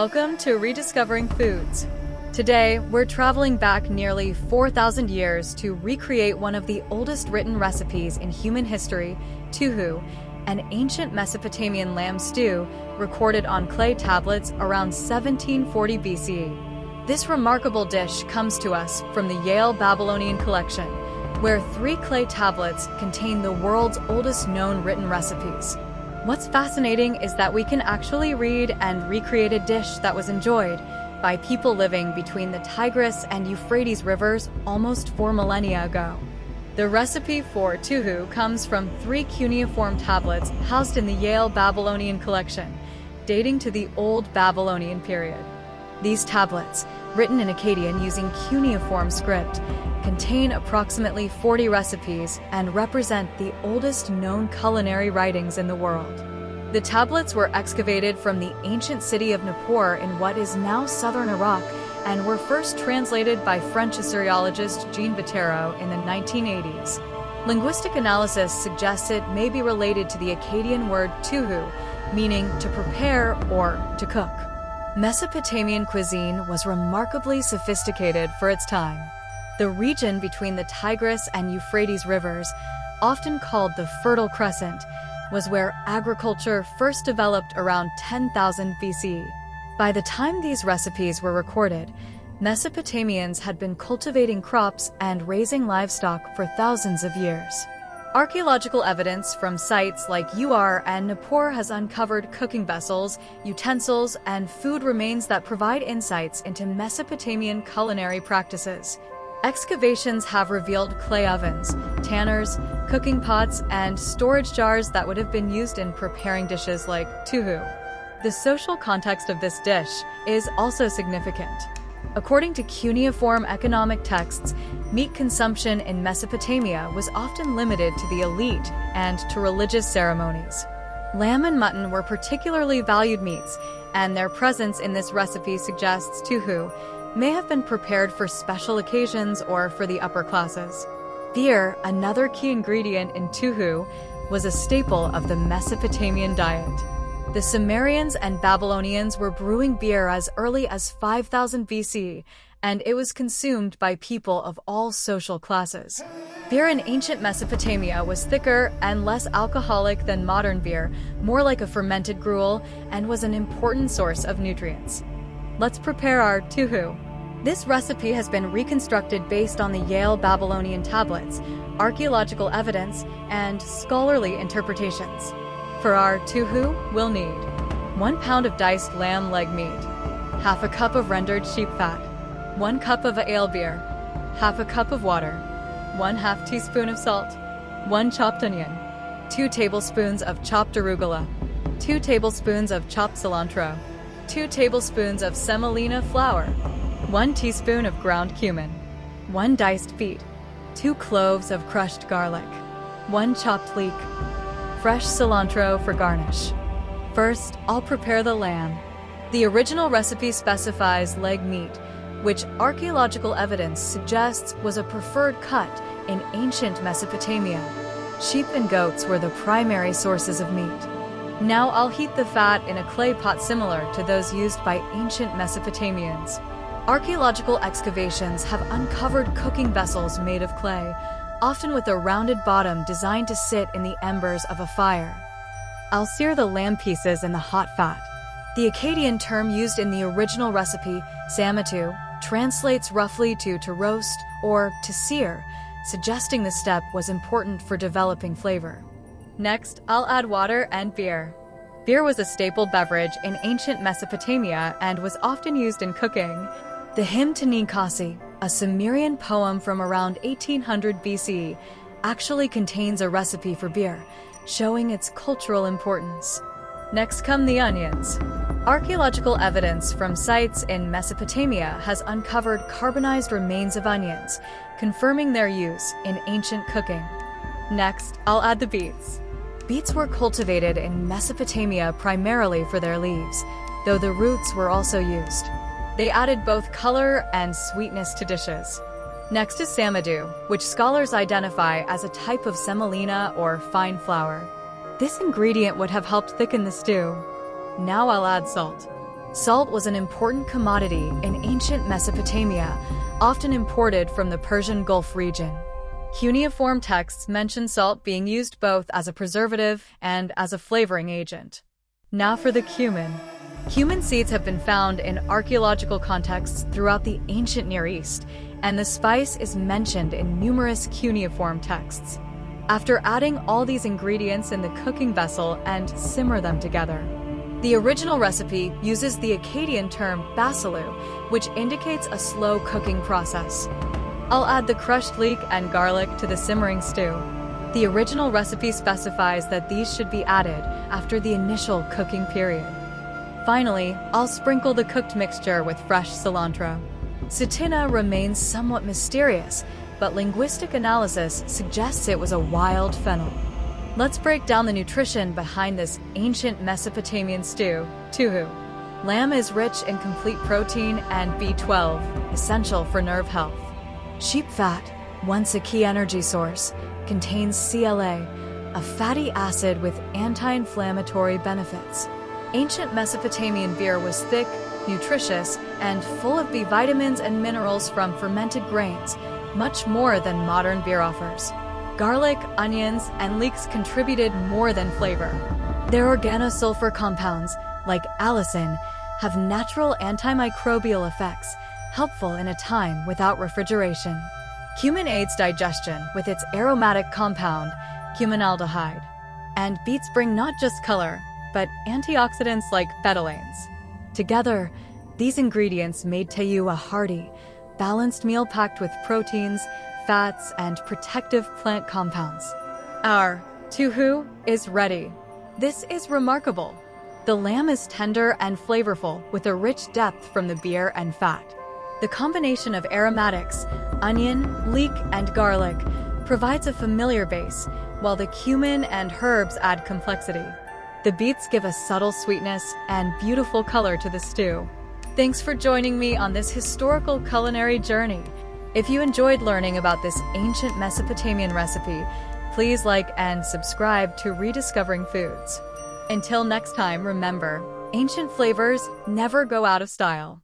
Welcome to Rediscovering Foods. Today, we're traveling back nearly 4,000 years to recreate one of the oldest written recipes in human history, Tuh'u, an ancient Mesopotamian lamb stew recorded on clay tablets around 1740 BCE. This remarkable dish comes to us from the Yale Babylonian Collection, where 3 clay tablets contain the world's oldest known written recipes. What's fascinating is that we can actually read and recreate a dish that was enjoyed by people living between the Tigris and Euphrates rivers almost 4 millennia ago. The recipe for Tuh'u comes from 3 cuneiform tablets housed in the Yale Babylonian Collection, dating to the Old Babylonian period. These tablets, written in Akkadian using cuneiform script, contain approximately 40 recipes and represent the oldest known culinary writings in the world. The tablets were excavated from the ancient city of Nippur in what is now southern Iraq and were first translated by French Assyriologist Jean Bottéro in the 1980s. Linguistic analysis suggests it may be related to the Akkadian word Tuh'u, meaning to prepare or to cook. Mesopotamian cuisine was remarkably sophisticated for its time. The region between the Tigris and Euphrates rivers, often called the Fertile Crescent, was where agriculture first developed around 10,000 BCE. By the time these recipes were recorded, Mesopotamians had been cultivating crops and raising livestock for thousands of years. Archaeological evidence from sites like Ur and Nippur has uncovered cooking vessels, utensils, and food remains that provide insights into Mesopotamian culinary practices. Excavations have revealed clay ovens, tanners, cooking pots, and storage jars that would have been used in preparing dishes like Tuh'u. The social context of this dish is also significant. According to cuneiform economic texts, meat consumption in Mesopotamia was often limited to the elite and to religious ceremonies. Lamb and mutton were particularly valued meats, and their presence in this recipe suggests Tuh'u may have been prepared for special occasions or for the upper classes. Beer, another key ingredient in Tuh'u, was a staple of the Mesopotamian diet. The Sumerians and Babylonians were brewing beer as early as 5000 BC, and it was consumed by people of all social classes. Beer in ancient Mesopotamia was thicker and less alcoholic than modern beer, more like a fermented gruel, and was an important source of nutrients. Let's prepare our Tuh'u. This recipe has been reconstructed based on the Yale Babylonian tablets, archaeological evidence, and scholarly interpretations. For our Tuh'u, we'll need 1 pound of diced lamb leg meat, half a cup of rendered sheep fat, 1 cup of ale beer, half a cup of water, 1/2 teaspoon of salt, 1 chopped onion, 2 tablespoons of chopped arugula, 2 tablespoons of chopped cilantro, 2 tablespoons of semolina flour, 1 teaspoon of ground cumin, 1 diced beet, 2 cloves of crushed garlic, 1 chopped leek, fresh cilantro for garnish. First, I'll prepare the lamb. The original recipe specifies leg meat, which archaeological evidence suggests was a preferred cut in ancient Mesopotamia. Sheep and goats were the primary sources of meat. Now I'll heat the fat in a clay pot similar to those used by ancient Mesopotamians. Archaeological excavations have uncovered cooking vessels made of clay, often with a rounded bottom designed to sit in the embers of a fire. I'll sear the lamb pieces in the hot fat. The Akkadian term used in the original recipe, samatu, translates roughly to roast or to sear, suggesting the step was important for developing flavor. Next, I'll add water and beer. Beer was a staple beverage in ancient Mesopotamia and was often used in cooking. The hymn to Ninkasi, a Sumerian poem from around 1800 BCE, actually contains a recipe for beer, showing its cultural importance. Next come the onions. Archaeological evidence from sites in Mesopotamia has uncovered carbonized remains of onions, confirming their use in ancient cooking. Next, I'll add the beets. Beets were cultivated in Mesopotamia primarily for their leaves, though the roots were also used. They added both color and sweetness to dishes. Next is samadu, which scholars identify as a type of semolina or fine flour. This ingredient would have helped thicken the stew. Now I'll add salt. Salt was an important commodity in ancient Mesopotamia, often imported from the Persian Gulf region. Cuneiform texts mention salt being used both as a preservative and as a flavoring agent. Now for the cumin. Cumin seeds have been found in archaeological contexts throughout the ancient Near East, and the spice is mentioned in numerous cuneiform texts. After adding all these ingredients in the cooking vessel and simmer them together, the original recipe uses the Akkadian term basilu, which indicates a slow cooking process. I'll add the crushed leek and garlic to the simmering stew. The original recipe specifies that these should be added after the initial cooking period. Finally, I'll sprinkle the cooked mixture with fresh cilantro. Sutina remains somewhat mysterious, but linguistic analysis suggests it was a wild fennel. Let's break down the nutrition behind this ancient Mesopotamian stew, Tuh'u. Lamb is rich in complete protein and B12, essential for nerve health. Sheep fat, once a key energy source, contains CLA, a fatty acid with anti-inflammatory benefits. Ancient Mesopotamian beer was thick, nutritious, and full of B vitamins and minerals from fermented grains, much more than modern beer offers. Garlic, onions, and leeks contributed more than flavor. Their organosulfur compounds, like allicin, have natural antimicrobial effects, helpful in a time without refrigeration. Cumin aids digestion with its aromatic compound, cuminaldehyde. And beets bring not just color, but antioxidants like betalains. Together, these ingredients made Tuh'u a hearty, balanced meal packed with proteins, fats, and protective plant compounds. Our Tuh'u is ready. This is remarkable. The lamb is tender and flavorful with a rich depth from the beer and fat. The combination of aromatics, onion, leek, and garlic provides a familiar base, while the cumin and herbs add complexity. The beets give a subtle sweetness and beautiful color to the stew. Thanks for joining me on this historical culinary journey. If you enjoyed learning about this ancient Mesopotamian recipe, please like and subscribe to Rediscovering Foods. Until next time, remember, ancient flavors never go out of style.